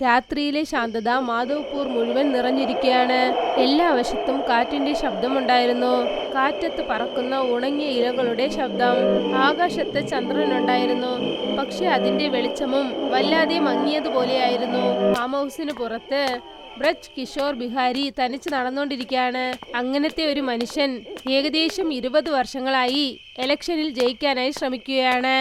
രാത്രിയിലെ ശാന്തത മാധവ്പൂർ മുഴുവൻ നിറഞ്ഞിരിക്കുകയാണ്. എല്ലാ വശത്തും കാറ്റിന്റെ ശബ്ദമുണ്ടായിരുന്നു. കാറ്റത്ത് പറക്കുന്ന ഉണങ്ങിയ ഇലകളുടെ ശബ്ദം. ആകാശത്ത് ചന്ദ്രനുണ്ടായിരുന്നു. പക്ഷെ അതിന്റെ വെളിച്ചമും വല്ലാതെ മങ്ങിയതുപോലെയായിരുന്നു. ഫാം ഹൗസിന് പുറത്ത് ബ്രജ് കിഷോർ ബിഹാരി തനിച്ച് നടന്നുകൊണ്ടിരിക്കുകയാണ്. അങ്ങനത്തെ ഒരു മനുഷ്യൻ ഏകദേശം 20 വർഷങ്ങളായി ഇലക്ഷനിൽ ജയിക്കാനായി ശ്രമിക്കുകയാണ്.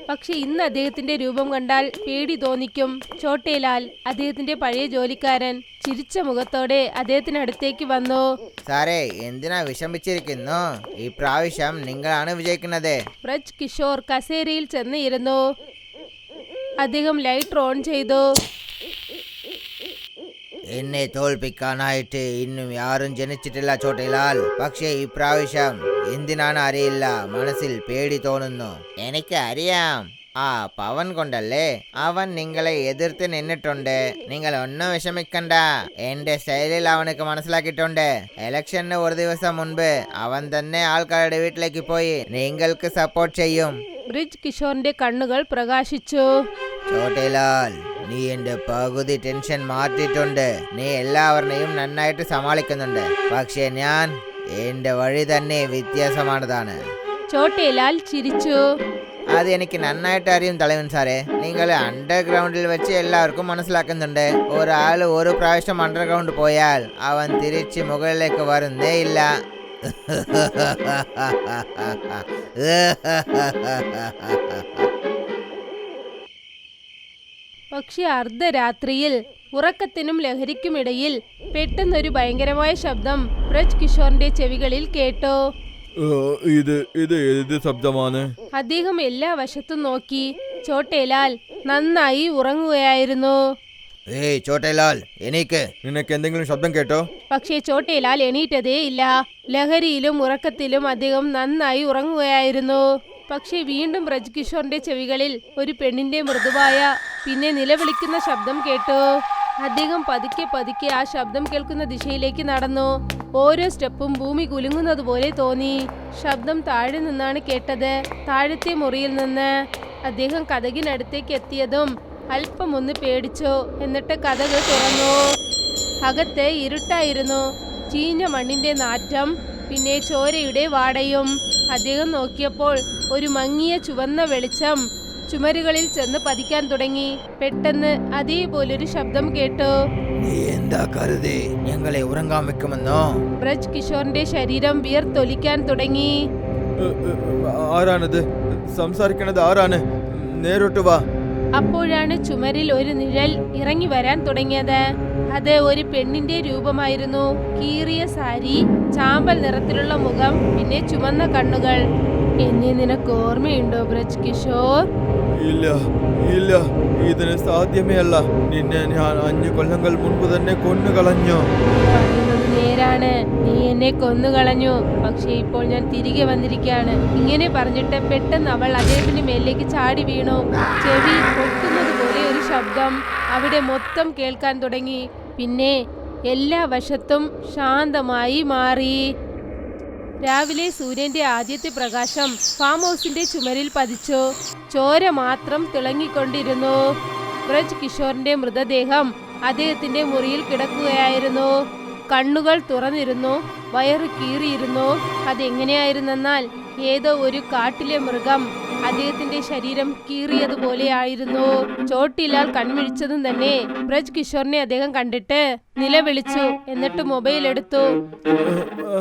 പക്ഷെ ഇന്ന് അദ്ദേഹത്തിന്റെ രൂപം കണ്ടാൽ പേടി തോന്നിക്കും. ചോട്ടേലാൽ, അദ്ദേഹത്തിന്റെ പഴയ ജോലിക്കാരൻ, ചിരിച്ച മുഖത്തോടെ അദ്ദേഹത്തിനടുത്തേക്ക് വന്നു. സാറേ, എന്തിനാ വിഷമിച്ചിരിക്കുന്നു? ഈ പ്രാവശ്യം നിങ്ങളാണ് വിജയിക്കുന്നത്. ബ്രജ് കിഷോർ കസേരയിൽ ചെന്ന് ഇരുന്നു. അദ്ദേഹം ലൈറ്റ് ഓൺ ചെയ്തു. എന്നെ തോൽപ്പിക്കാനായിട്ട് ഇന്നും ആരും ജനിച്ചിട്ടില്ല ചോട്ടേലാൽ. പക്ഷേ ഈ പ്രാവശ്യം എന്തിനാണ് അറിയില്ല, മനസ്സിൽ പേടി തോന്നുന്നു. എനിക്ക് അറിയാം, ആ പവൻ കൊണ്ടല്ലേ. അവൻ നിങ്ങളെ എതിർത്ത് നിന്നിട്ടുണ്ട്. നിങ്ങൾ ഒന്നും വിഷമിക്കണ്ട, എന്റെ സ്റ്റൈലിൽ അവനക്ക് മനസ്സിലാക്കിയിട്ടുണ്ട്. ഇലക്ഷന് ഒരു ദിവസം മുൻപ് അവൻ തന്നെ ആൾക്കാരുടെ വീട്ടിലേക്ക് പോയി നിങ്ങൾക്ക് സപ്പോർട്ട് ചെയ്യും. ബ്രിജ് കിഷോറിന്റെ കണ്ണുകൾ പ്രകാശിച്ചു. ചോട്ടേലാൽ, നീ എന്റെ പകുതി ടെൻഷൻ മാറ്റിയിട്ടുണ്ട്. നീ എല്ലാവരെയും നന്നായിട്ട് സമാളിക്കുന്നുണ്ട്. പക്ഷെ ഞാൻ എന്റെ വഴി തന്നെ വ്യത്യാസമാണതാണ്. ചോട്ടേലാൽ ചിരിച്ചു. അത് എനിക്ക് നന്നായിട്ട് അറിയും തലവൻ സാറേ. നിങ്ങൾ അണ്ടർഗ്രൗണ്ടിൽ വെച്ച് എല്ലാവർക്കും മനസ്സിലാക്കുന്നുണ്ട്. ഒരാൾ ഒരു പ്രാവശ്യം അണ്ടർഗ്രൗണ്ട് പോയാൽ അവൻ തിരിച്ച് മുകളിലേക്ക് വരുന്നേ ഇല്ല. പക്ഷെ അർദ്ധരാത്രിയിൽ ഉറക്കത്തിനും ലഹരിക്കുമിടയിൽ പെട്ടെന്നൊരു ഭയങ്കരമായ ശബ്ദം ബ്രജ് കിഷോറിന്റെ ചെവികളിൽ കേട്ടു. ഇത് ഏത് ശബ്ദമാണ്? അദ്ദേഹം എല്ലാ വശത്തും നോക്കി. ചോട്ടേലാൽ നന്നായി ഉറങ്ങുകയായിരുന്നു. ഏയ് ചോട്ടേലാൽ, എണീക്ക്. നിനക്ക് എന്തെങ്കിലും ശബ്ദം കേട്ടോ? പക്ഷേ ചോട്ടേലാൽ എണീറ്റതേ ഇല്ല. ലഹരിയിലും ഉറക്കത്തിലും അദ്ദേഹം നന്നായി ഉറങ്ങുകയായിരുന്നു. പക്ഷേ വീണ്ടും ബ്രജ് കിഷോറിന്റെ ചെവികളിൽ ഒരു പെണ്ണിന്റെ മൃദുവായ പിന്നെ നിലവിളിക്കുന്ന ശബ്ദം കേട്ടു. അദ്ദേഹം പതുക്കെ പതുക്കെ ആ ശബ്ദം കേൾക്കുന്ന ദിശയിലേക്ക് നടന്നു. ഓരോ സ്റ്റെപ്പും ഭൂമി കുലുങ്ങുന്നത് പോലെ തോന്നി. ശബ്ദം താഴെ നിന്നാണ് കേട്ടത്, താഴത്തെ മുറിയിൽ നിന്ന്. അദ്ദേഹം കതകിനടുത്തേക്ക് എത്തിയതും അല്പം ഒന്ന് പേടിച്ചു. എന്നിട്ട് കതക് തുറന്നു. അകത്ത് ഇരുട്ടായിരുന്നു. ചീഞ്ഞ മണ്ണിന്റെ നാറ്റം, പിന്നെ ചോരയുടെ വാടയും. അദ്ദേഹം നോക്കിയപ്പോൾ ഒരു മങ്ങിയ ചുവന്ന വെളിച്ചം ചുമരുകളിൽ ചെന്ന് പതിക്കാൻ തുടങ്ങി. പെട്ടെന്ന് അതേപോലൊരു ശബ്ദം കേട്ടു. നീ എന്താ കരുതി ഞങ്ങളെ ഉറങ്ങാൻ വെക്കുമെന്നോ? ബ്രജ് കിഷോറിന്റെ ശരീരം വിയർത്തൊലിക്കാൻ തുടങ്ങി. ആരാണത്? സംസാരിക്കണത് ആരാണ്? നേരോട്ട് വാ. അപ്പോഴാണ് ചുമരിൽ ഒരു നിഴൽ ഇറങ്ങി വരാൻ തുടങ്ങിയത്. അത് ഒരു പെണ്ണിന്റെ രൂപമായിരുന്നു. കീറിയ സാരി, ചാമ്പൽ നിറത്തിലുള്ള മുഖം, പിന്നെ ചുമന്ന കണ്ണുകൾ. എന്നെ നിനക്ക് ഓർമ്മയുണ്ടോ ബ്രജ് കിഷോർ? ഇല്ല ഇല്ല, ഇതിന് സാധ്യമേ അല്ല. നിന്നെ ഞാൻ 5 കൊല്ലങ്ങൾ മുൻപ് തന്നെ കൊന്നുകളഞ്ഞു. പറയുന്നത് നേരാണ്, നീ എന്നെ കൊന്നുകളഞ്ഞു. പക്ഷെ ഇപ്പോൾ ഞാൻ തിരികെ വന്നിരിക്കുകയാണ്. ഇങ്ങനെ പറഞ്ഞിട്ട് പെട്ടെന്ന് അവൾ അദ്ദേഹത്തിന്റെ മേലേക്ക് ചാടി വീണു. ചെവി പൊട്ടുന്നത് പോലെ ഒരു ശബ്ദം അവിടെ മൊത്തം കേൾക്കാൻ തുടങ്ങി. പിന്നെ എല്ലാ വശത്തും ശാന്തമായി മാറി. രാവിലെ സൂര്യന്റെ ആദ്യത്തെ പ്രകാശം ഫാം ഹൗസിന്റെ ചുമരിൽ പതിച്ചു. ചോര മാത്രം തിളങ്ങിക്കൊണ്ടിരുന്നു. ബ്രജ് കിഷോറിന്റെ മൃതദേഹം അദ്ദേഹത്തിന്റെ മുറിയിൽ കിടക്കുകയായിരുന്നു. കണ്ണുകൾ തുറന്നിരുന്നു, വയറ് കീറിയിരുന്നു. അതെങ്ങനെയായിരുന്നെന്നാൽ ഏതോ ഒരു കാട്ടിലെ മൃഗം അദ്ദേഹത്തിന്റെ ശരീരം കീറിയതുപോലെയായിരുന്നു. ചോട്ടിലാൽ കൺമിഴിച്ചതും തന്നെ ബ്രജ് കിഷോറിനെ അദ്ദേഹം കണ്ടിട്ട് നിലവിളിച്ചു. എന്നിട്ട് മൊബൈൽ എടുത്തു.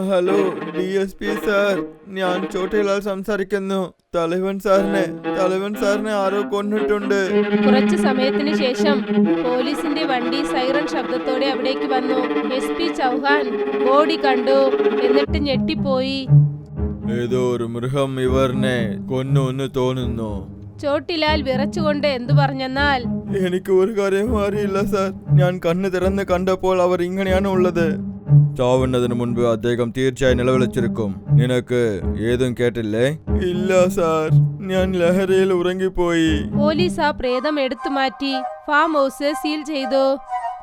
ഹലോ DSP സാർ, ഞാൻ ചോട്ടേലാൽ സംസാരിക്കുന്നു. തലവൻ സാറിനെ ആരോ കൊന്നിട്ടുണ്ട്. കുറച്ചു സമയത്തിന് ശേഷം പോലീസിന്റെ വണ്ടി സൈറൺ ശബ്ദത്തോടെ അവിടേക്ക് വന്നു. SP ചൗഹാൻ ബോഡി കണ്ടു. എന്നിട്ട് ഞെട്ടിപ്പോയി. ഏതോ ഒരു മൃഗം ഇവരിനെ കൊന്നു എന്ന് തോന്നുന്നു. ചോട്ടിലാൽ വിറച്ചുകൊണ്ട് എന്തു പറഞ്ഞെന്നാൽ, എനിക്ക് ഒരു കാര്യം അറിയില്ല സാർ. ഞാൻ കണ്ണ് തുറന്ന് കണ്ടപ്പോൾ അവർ ഇങ്ങനെയാണ് ഉള്ളത്. ചാവുന്നതിന് മുൻപ് അദ്ദേഹം തീർച്ചയായും നിലവിളിച്ചിരിക്കും. നിനക്ക് ഏതും കേട്ടില്ലേ? ഇല്ല സാർ, ഞാൻ ലഹരിയിൽ ഉറങ്ങിപ്പോയി. പോലീസ് ആ പ്രേതം എടുത്തു മാറ്റി. ഫാം ഹൗസ് സീൽ ചെയ്തു.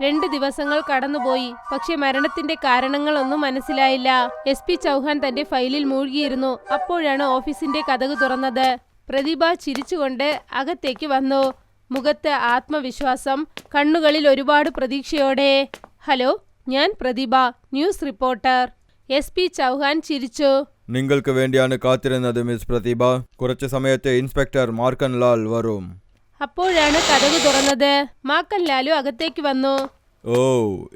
2 ദിവസങ്ങൾ കടന്നുപോയി. പക്ഷെ മരണത്തിന്റെ കാരണങ്ങളൊന്നും മനസ്സിലായില്ല. SP ചൗഹാൻ തന്റെ ഫയലിൽ മൂഴ്കിയിരുന്നു. അപ്പോഴാണ് ഓഫീസിന്റെ കതക് തുറന്നത്. പ്രതിഭ ചിരിച്ചുകൊണ്ട് അകത്തേക്ക് വന്നു. മുഖത്ത് ആത്മവിശ്വാസം, കണ്ണുകളിൽ ഒരുപാട് പ്രതീക്ഷയോടെ. ഹലോ, ഞാൻ പ്രതിഭ, ന്യൂസ് റിപ്പോർട്ടർ. SP ചൗഹാൻ ചിരിച്ചു. നിങ്ങൾക്ക് വേണ്ടിയാണ് കാത്തിരുന്നത് മിസ് പ്രതിഭ. കുറച്ച് സമയത്തെ ഇൻസ്പെക്ടർ മാർക്കൻ ലാൽ വരും. അപ്പോഴാണ് കതക് തുറന്നത്. മാക്കൻ ലാലു അകത്തേക്ക് വന്നു. ഓ,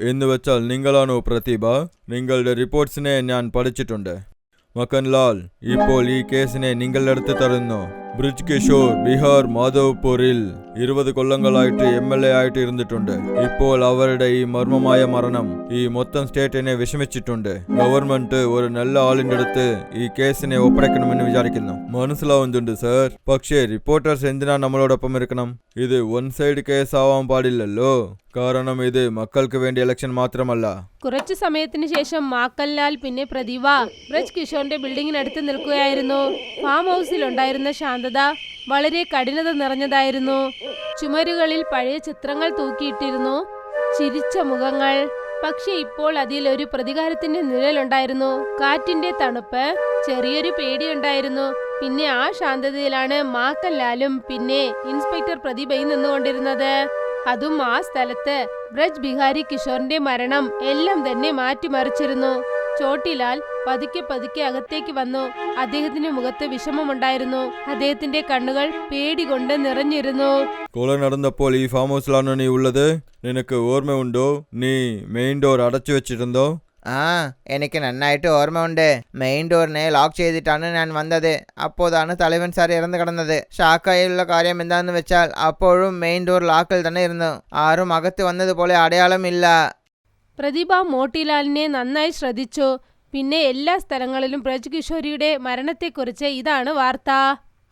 എന്ന് വെച്ചാൽ നിങ്ങളാണോ പ്രതിഭ? നിങ്ങളുടെ റിപ്പോർട്ട്സിനെ ഞാൻ പഠിച്ചിട്ടുണ്ട്. മക്കൻ ലാൽ, ഇപ്പോൾ ഈ കേസിനെ നിങ്ങളെടുത്ത് തരുന്നു. ബ്രിജ് കിഷോർ ബീഹാർ മാധവ്പൂരിൽ 20 കൊല്ലങ്ങളായിട്ട് MLA ആയിട്ട് ഇരുന്നിട്ടുണ്ട്. ഇപ്പോൾ അവരുടെ ഈ മർമ്മമായ മരണം ഈ മൊത്തം സ്റ്റേറ്റിനെ വിഷമിച്ചിട്ടുണ്ട്. ഗവൺമെന്റ് ഒരു നല്ല ആളിന്റെ അടുത്ത് ഈ കേസിനെ ഒപ്പടയ്ക്കണമെന്ന് വിചാരിക്കുന്നു. മനസ്സിലാവുന്നുണ്ട് സർ. പക്ഷേ റിപ്പോർട്ടേഴ്സ് എന്തിനാ നമ്മളോടൊപ്പം ഇരിക്കണം? ഇത് വൺ സൈഡ് കേസ് ആവാൻ പാടില്ലല്ലോ. കാരണം ഇത് മക്കൾക്ക് വേണ്ടി ഇലക്ഷൻ മാത്രമല്ല. കുറച്ചു സമയത്തിന് ശേഷം മാക്കൻലാൽ പിന്നെ പ്രതിഭ ബ്രജ് കിഷോറിന്റെ ബിൽഡിങ്ങിനടുത്ത് നിൽക്കുകയായിരുന്നു. ഫാം ഹൗസിൽ ഉണ്ടായിരുന്ന ശാന്തത വളരെ കഠിനത നിറഞ്ഞതായിരുന്നു. ചുമരുകളിൽ പഴയ ചിത്രങ്ങൾ തൂക്കിയിട്ടിരുന്നു, ചിരിച്ച മുഖങ്ങൾ. പക്ഷെ ഇപ്പോൾ അതിൽ ഒരു പ്രതികാരത്തിന്റെ നിഴലുണ്ടായിരുന്നു. കാറ്റിന്റെ തണുപ്പ്, ചെറിയൊരു പേടിയുണ്ടായിരുന്നു. പിന്നെ ആ ശാന്തതയിലാണ് മാക്കൻലാലും പിന്നെ ഇൻസ്പെക്ടർ പ്രതിഭയും നിന്നുകൊണ്ടിരുന്നത്. അതും ആ സ്ഥലത്ത് ബ്രജ് ബിഹാരി കിഷോറിന്റെ മരണം എല്ലാം തന്നെ മാറ്റിമറിച്ചിരുന്നു. ചോട്ടിലാൽ പതുക്കെ പതുക്കെ അകത്തേക്ക് വന്നു. അദ്ദേഹത്തിന്റെ മുഖത്ത് വിഷമമുണ്ടായിരുന്നു. അദ്ദേഹത്തിന്റെ കണ്ണുകൾ പേടി കൊണ്ട് നിറഞ്ഞിരുന്നു. കൊല നടന്നപ്പോൾ ഈ ഫാം ഹൗസിലാണ് നീ ഉള്ളത്. നിനക്ക് ഓർമ്മയുണ്ടോ? നീ മെയിൻ ഡോർ അടച്ചു വെച്ചിരുന്നോ? ആ, എനിക്ക് നന്നായിട്ട് ഓർമ്മയുണ്ട്. മെയിൻ ഡോറിനെ ലോക്ക് ചെയ്തിട്ടാണ് ഞാൻ വന്നത്. അപ്പോഴാണ് തലവൻ സാർ ഇറന്നു കിടന്നത്. ഷാക്കായുള്ള കാര്യം എന്താണെന്ന് വെച്ചാൽ അപ്പോഴും മെയിൻ ഡോർ ലോക്കിൽ തന്നെ ഇരുന്നു. ആരും അകത്ത് വന്നതുപോലെ അടയാളമില്ല. പ്രതിഭ മോട്ടിലാലിനെ നന്നായി ശ്രദ്ധിച്ചു. പിന്നെ എല്ലാ സ്ഥലങ്ങളിലും ബ്രജ് കിഷോരിയുടെ മരണത്തെക്കുറിച്ച് ഇതാണ് വാർത്ത.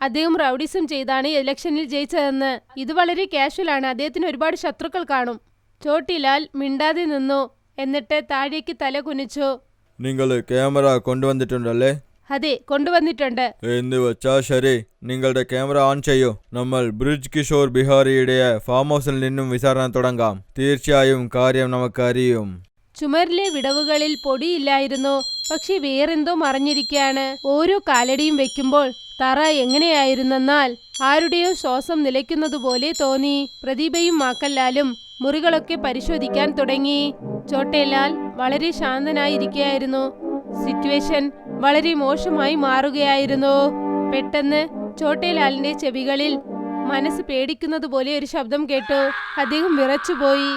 അദ്ദേഹം റൗഡിസം ചെയ്താണ് ഇലക്ഷനിൽ ജയിച്ചതെന്ന്. ഇത് വളരെ കാഷ്വലാണ്. അദ്ദേഹത്തിന് ഒരുപാട് ശത്രുക്കൾ കാണും. ചോട്ടിലാൽ മിണ്ടാതെ നിന്നു. എന്നിട്ട് താഴേക്ക് തല കുനിച്ചു. നിങ്ങൾ ക്യാമറ കൊണ്ടുവന്നിട്ടുണ്ടല്ലേ? അതെ, കൊണ്ടുവന്നിട്ടുണ്ട്. എന്ന് വെച്ചാ ശരി, നിങ്ങളുടെ ക്യാമറ ഓൺ ചെയ്യൂ. നമ്മൾ ബ്രിജ് കിഷോർ ബിഹാരിയുടെ ഫാം ഹൗസിൽ നിന്നും വിചാരണ തുടങ്ങാം. തീർച്ചയായും കാര്യം നമുക്കറിയും. ചുമരിലെ വിടവുകളിൽ പൊടിയില്ലായിരുന്നു. പക്ഷെ വേറെന്തോ മറഞ്ഞിരിക്കുകയാണ്. ഓരോ കാലടിയും വെക്കുമ്പോൾ തറ എങ്ങനെയായിരുന്നെന്നാൽ ആരുടെയോ ശ്വാസം നിലയ്ക്കുന്നതുപോലെ തോന്നി. പ്രതിഭയും മാക്കൻലാലും മുറികളൊക്കെ പരിശോധിക്കാൻ തുടങ്ങി. ചോട്ടേലാൽ വളരെ ശാന്തനായിരിക്കുകയായിരുന്നു. സിറ്റുവേഷൻ വളരെ മോശമായി മാറുകയായിരുന്നു. പെട്ടെന്ന് ചോട്ടേലാലിന്റെ ചെവികളിൽ മനസ്സ് പേടിക്കുന്നത് പോലെ ഒരു ശബ്ദം കേട്ടു. അദ്ദേഹം വിറച്ചുപോയി.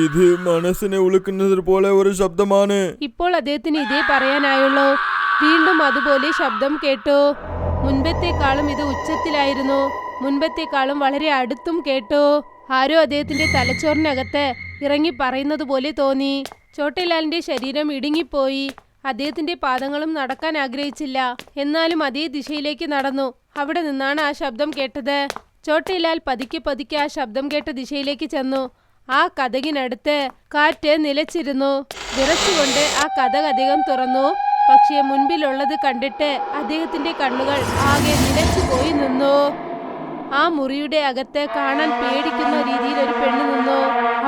ഇത് മനസ്സിനെ ഉളുക്കുന്നത് പോലെ ഒരു ശബ്ദമാണ്. ഇപ്പോൾ അദ്ദേഹത്തിന് ഇതേ പറയാനായുള്ളൂ. വീണ്ടും അതുപോലെ ശബ്ദം കേട്ടു. മുൻപത്തെക്കാളും ഇത് ഉച്ചത്തിലായിരുന്നു. മുൻപത്തെക്കാളും വളരെ അടുത്തും കേട്ടു. ആരോ അദ്ദേഹത്തിന്റെ തലച്ചോറിനകത്ത് ഇറങ്ങി പറയുന്നത് പോലെ തോന്നി. ചോട്ടേലാലിന്റെ ശരീരം ഇടുങ്ങിപ്പോയി. അദ്ദേഹത്തിന്റെ പാദങ്ങളും നടക്കാൻ ആഗ്രഹിച്ചില്ല. എന്നാലും അതേ ദിശയിലേക്ക് നടന്നു. അവിടെ നിന്നാണ് ആ ശബ്ദം കേട്ടത്. ചോട്ടേലാൽ പതുക്കെ പതുക്കെ ആ ശബ്ദം കേട്ട ദിശയിലേക്ക് ചെന്നു. ആ കതകിനടുത്ത് കാറ്റ് നിലച്ചിരുന്നു. വിറച്ചുകൊണ്ട് ആ കതക് അദ്ദേഹം തുറന്നു. പക്ഷേ മുൻപിലുള്ളത് കണ്ടിട്ട് അദ്ദേഹത്തിന്റെ കണ്ണുകൾ ആകെ നിലച്ചുപോയി നിന്നു. ആ മുറിയുടെ അകത്ത് കാണാൻ പേടിക്കുന്ന രീതിയിൽ ഒരു പെണ്ണ് നിന്നു.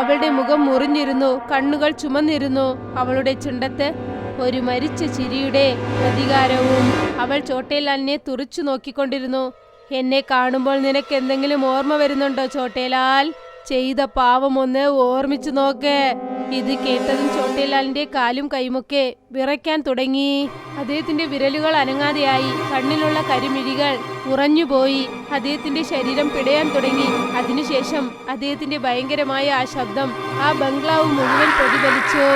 അവളുടെ മുഖം മുറിഞ്ഞിരുന്നു, കണ്ണുകൾ ചുമന്നിരുന്നു. അവളുടെ ചുണ്ടത്ത് ഒരു മരിച്ച ചിരിയുടെ പ്രതികാരവും. അവൾ ചോട്ടേലാലിനെ തുറിച്ചു നോക്കിക്കൊണ്ടിരുന്നു. എന്നെ കാണുമ്പോൾ നിനക്ക് എന്തെങ്കിലും ഓർമ്മ വരുന്നുണ്ടോ ചോട്ടേലാൽ? ചെയ്ത പാവം ഒന്ന് ഓർമ്മിച്ചു നോക്ക്. ഇത് കേട്ടതും ചോട്ടേലാലിന്റെ കാലും കൈമൊക്കെ വിറയ്ക്കാൻ തുടങ്ങി. അദ്ദേഹത്തിന്റെ വിരലുകൾ അനങ്ങാതെയായി. കണ്ണിലുള്ള കരിമിഴികൾ ഉറഞ്ഞുപോയി. അദ്ദേഹത്തിന്റെ ശരീരം പിടയാൻ തുടങ്ങി. അതിനുശേഷം അദ്ദേഹത്തിന്റെ ഭയങ്കരമായ ആ ശബ്ദം ആ ബംഗ്ലാവ് മുഴുവൻ പ്രതിഫലിച്ചു.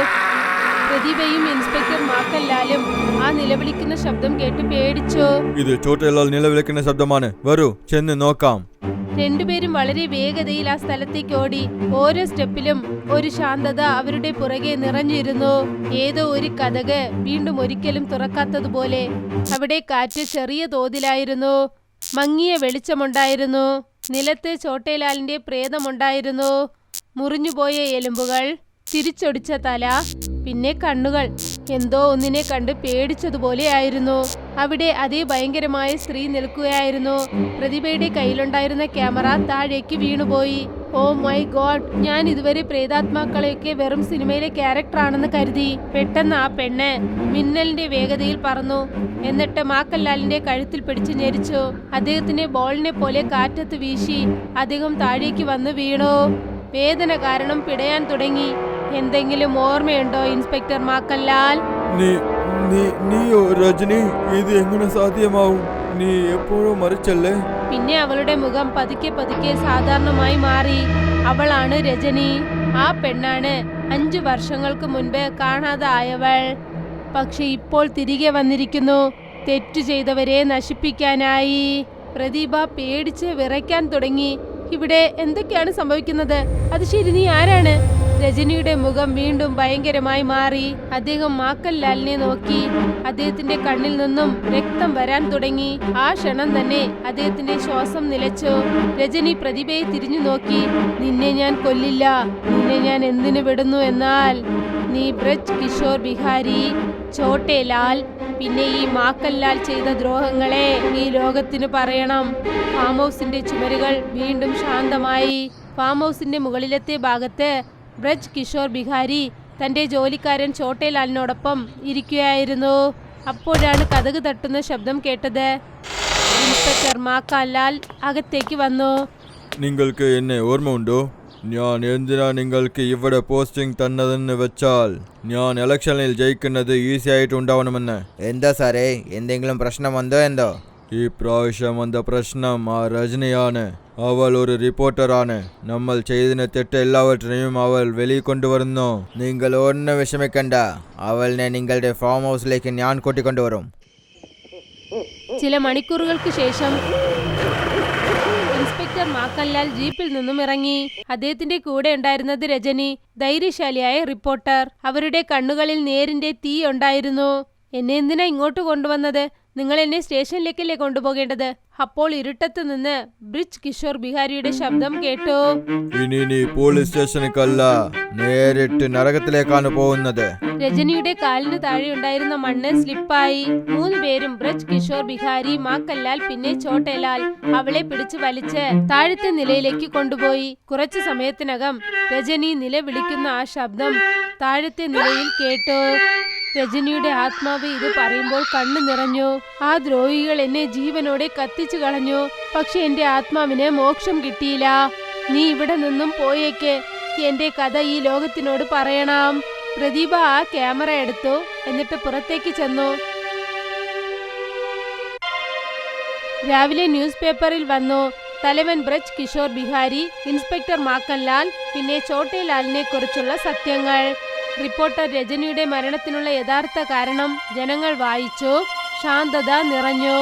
പ്രതിഭയും ഇൻസ്പെക്ടർ മാക്കൻലാലും ആ നിലവിളിക്കുന്ന ശബ്ദം കേട്ട് പേടിച്ചു. ഇത് ചോട്ടേലാൽ നിലവിളിക്കുന്ന ശബ്ദമാണ്. വരൂ, ചെന്ന് നോക്കാം. രണ്ടുപേരും വളരെ വേഗതയിൽ ആ സ്ഥലത്തേക്ക് ഓടി. ഓരോ സ്റ്റെപ്പിലും ഒരു ശാന്തത അവരുടെ പുറകെ നിറഞ്ഞിരുന്നു. ഏതോ ഒരു കതക് വീണ്ടും ഒരിക്കലും തുറക്കാത്തതുപോലെ. അവിടെ കാറ്റ് ചെറിയ തോതിലായിരുന്നു. മങ്ങിയ വെളിച്ചമുണ്ടായിരുന്നു. നിലത്ത് ചോട്ടേലാലിന്റെ പ്രേതമുണ്ടായിരുന്നു. മുറിഞ്ഞുപോയ എലുമ്പുകൾ, തിരിച്ചൊടിച്ച തല, പിന്നെ കണ്ണുകൾ. എന്തോ ഒന്നിനെ കണ്ട് പേടിച്ചതുപോലെ ആയിരുന്നു. അവിടെ അതേ ഭയങ്കരമായ സ്ത്രീ നിൽക്കുകയായിരുന്നു. പ്രതിഭയുടെ കയ്യിലുണ്ടായിരുന്ന ക്യാമറ താഴേക്ക് വീണുപോയി. ഓ മൈ ഗോഡ്, ഞാൻ ഇതുവരെ പ്രേതാത്മാക്കളെയൊക്കെ വെറും സിനിമയിലെ ക്യാരക്ടർ ആണെന്ന് കരുതി. പെട്ടെന്ന് ആ പെണ്ണ് മിന്നലിന്റെ വേഗതയിൽ പറന്നു. എന്നിട്ട് മാക്കല്ലാലിന്റെ കഴുത്തിൽ പിടിച്ചു ഞെരിച്ചു. അദ്ദേഹത്തിന്റെ ബോളിനെ പോലെ കാറ്റത്ത് വീശി അദ്ദേഹം താഴേക്ക് വന്ന് വീണു. വേദന കാരണം പിടയാൻ തുടങ്ങി. എന്തെങ്കിലും ഓർമ്മയുണ്ടോ ഇൻസ്പെക്ടർ മാക്കല്ലാൽ? നീയോ രജനി? ഇത് എങ്ങനെ സാധ്യമാവും? നീ എപ്പോഴോ മരിച്ചല്ലേ? പിന്നെ അവളുടെ മുഖം പതുക്കെ പതുക്കെ സാധാരണമായി മാറി. അവളാണ് രജനി. ആ പെണ്ണാണ് 5 വർഷങ്ങൾക്ക് മുൻപ് കാണാതെ ആയവൾ. പക്ഷെ ഇപ്പോൾ തിരികെ വന്നിരിക്കുന്നു, തെറ്റു ചെയ്തവരെ നശിപ്പിക്കാനായി. പ്രദീപ പേടിച്ച് വിറയ്ക്കാൻ തുടങ്ങി. ഇവിടെ എന്തൊക്കെയാണ് സംഭവിക്കുന്നത്? അത് ശരി, നീ ആരാണ്? രജനിയുടെ മുഖം വീണ്ടും ഭയങ്കരമായി മാറി. അദ്ദേഹം മാക്കല്ലാലിനെ നോക്കി. അദ്ദേഹത്തിന്റെ കണ്ണിൽ നിന്നും രക്തം വരാൻ തുടങ്ങി. ആ ക്ഷണം തന്നെ അദ്ദേഹത്തിന്റെ ശ്വാസം നിലച്ചു. രജനി പ്രതിഭയെ തിരിഞ്ഞു നോക്കി. നിന്നെ ഞാൻ കൊല്ലില്ല. നിന്നെ ഞാൻ എന്തിനു വിടുന്നു എന്നാൽ നീ ബ്രജ് കിഷോർ ബിഹാരി, ചോട്ടേലാൽ, പിന്നെ ഈ മാക്കല്ലാൽ ചെയ്ത ദ്രോഹങ്ങളെ ഈ ലോകത്തിന് പറയണം. ഫാം ഹൗസിന്റെ ചുമരുകൾ വീണ്ടും ശാന്തമായി. ഫാം ഹൗസിന്റെ മുകളിലത്തെ ഭാഗത്ത് ബ്രജ് കിഷോർ ബിഹാരി തന്റെ ജോലിക്കാരൻ ചോട്ടേലാലിനോടൊപ്പം ഇരിക്കുകയായിരുന്നു. അപ്പോഴാണ് കതക് തട്ടുന്ന ശബ്ദം കേട്ടത്. ഇൻസ്പെക്ടർ മാക്കല്ലാൽ അകത്തേക്ക് വന്നു. നിങ്ങൾക്ക് എന്നെ ഓർമ്മ ഉണ്ടോ? ഞാൻ എന്തിനാ നിങ്ങൾക്ക് ഇവിടെ പോസ്റ്റിംഗ് തന്നതെന്ന് വെച്ചാൽ ഞാൻ ഇലക്ഷനിൽ ജയിക്കുന്നത് ഈസി ആയിട്ട് ഉണ്ടാവണമെന്ന്. എന്താ സാറേ, എന്തെങ്കിലും പ്രശ്നം വന്നോ എന്തോ? ഈ പ്രാവശ്യം വന്ന പ്രശ്നം ആ രജനിയാണ്. അവൾ ഒരു റിപ്പോർട്ടറാണ്. നമ്മൾ ചെയ്തതിന് തെറ്റ് എല്ലാവற்றைയും അവൾ വെളിയിൽ കൊണ്ടുവരുന്നു. നിങ്ങൾ ഒന്നും വിഷമിക്കണ്ട, അവളിനെ നിങ്ങളുടെ ഫാം ഹൗസിലേക്ക് ഞാൻ കൂട്ടിക്കൊണ്ടുവരും. ചില മണിക്കൂറുകൾക്ക് ശേഷം ഇൻസ്പെക്ടർ മാക്കല്ലാൽ ജീപ്പിൽ നിന്നും ഇറങ്ങി. അദ്ദേഹത്തിന്റെ കൂടെ ഉണ്ടായിരുന്നത് രജനി, ധൈര്യശാലിയായ റിപ്പോർട്ടർ. അവരുടെ കണ്ണുകളിൽ നേരിന്റെ തീ ഉണ്ടായിരുന്നു. എന്നെ എന്തിനാ ഇങ്ങോട്ട് കൊണ്ടുവന്നത്? നിങ്ങൾ എന്നെ സ്റ്റേഷനിലേക്കല്ലേ കൊണ്ടുപോകേണ്ടത്? അപ്പോൾ ഇരുട്ടത്ത് നിന്ന് ബ്രിജ് കിഷോർ ബിഹാരിയുടെ ശബ്ദം കേട്ടു. ഇനി നീ പോലീസ് സ്റ്റേഷനിലേക്കല്ല, നേരിട്ട് നരകത്തിലേക്കാണ് പോകുന്നത്. രജനിയുടെ കാലിന് താഴെ ഉണ്ടായിരുന്ന മണ്ണ് സ്ലിപ്പായി. 3 പേരും ബ്രജ് കിഷോർ ബിഹാരി, മാക്കല്ലാൽ, പിന്നെ ചോട്ടേലാൽ അവളെ പിടിച്ചു വലിച്ച് താഴത്തെ നിലയിലേക്ക് കൊണ്ടുപോയി. കുറച്ചു സമയത്തിനകം രജനി നിലവിളിക്കുന്ന ആ ശബ്ദം താഴത്തെ നിലയിൽ കേട്ടു. രജനിയുടെ ആത്മാവ് ഇത് പറയുമ്പോൾ കണ്ണു നിറഞ്ഞു. ആ ദ്രോഹികൾ എന്നെ ജീവനോടെ കത്തിച്ചു കളഞ്ഞു. പക്ഷെ എന്റെ ആത്മാവിന് മോക്ഷം കിട്ടിയില്ല. നീ ഇവിടെ നിന്നും പോയേക്ക്. എന്റെ കഥ ഈ ലോകത്തിനോട് പറയണം. പ്രദീപ ആ ക്യാമറ എടുത്തു. എന്നിട്ട് പുറത്തേക്ക് ചെന്നു. രാവിലെ ന്യൂസ് പേപ്പറിൽ വന്നു. തലവൻ ബ്രജ് കിഷോർ ബിഹാരി, ഇൻസ്പെക്ടർ മാക്കല്ലാൽ, പിന്നെ ചോട്ടേലാലിനെ കുറിച്ചുള്ള സത്യങ്ങൾ. റിപ്പോർട്ടർ രജനിയുടെ മരണത്തിനുള്ള യഥാർത്ഥ കാരണം ജനങ്ങൾ വായിച്ചു. ശാന്തത നിറഞ്ഞു.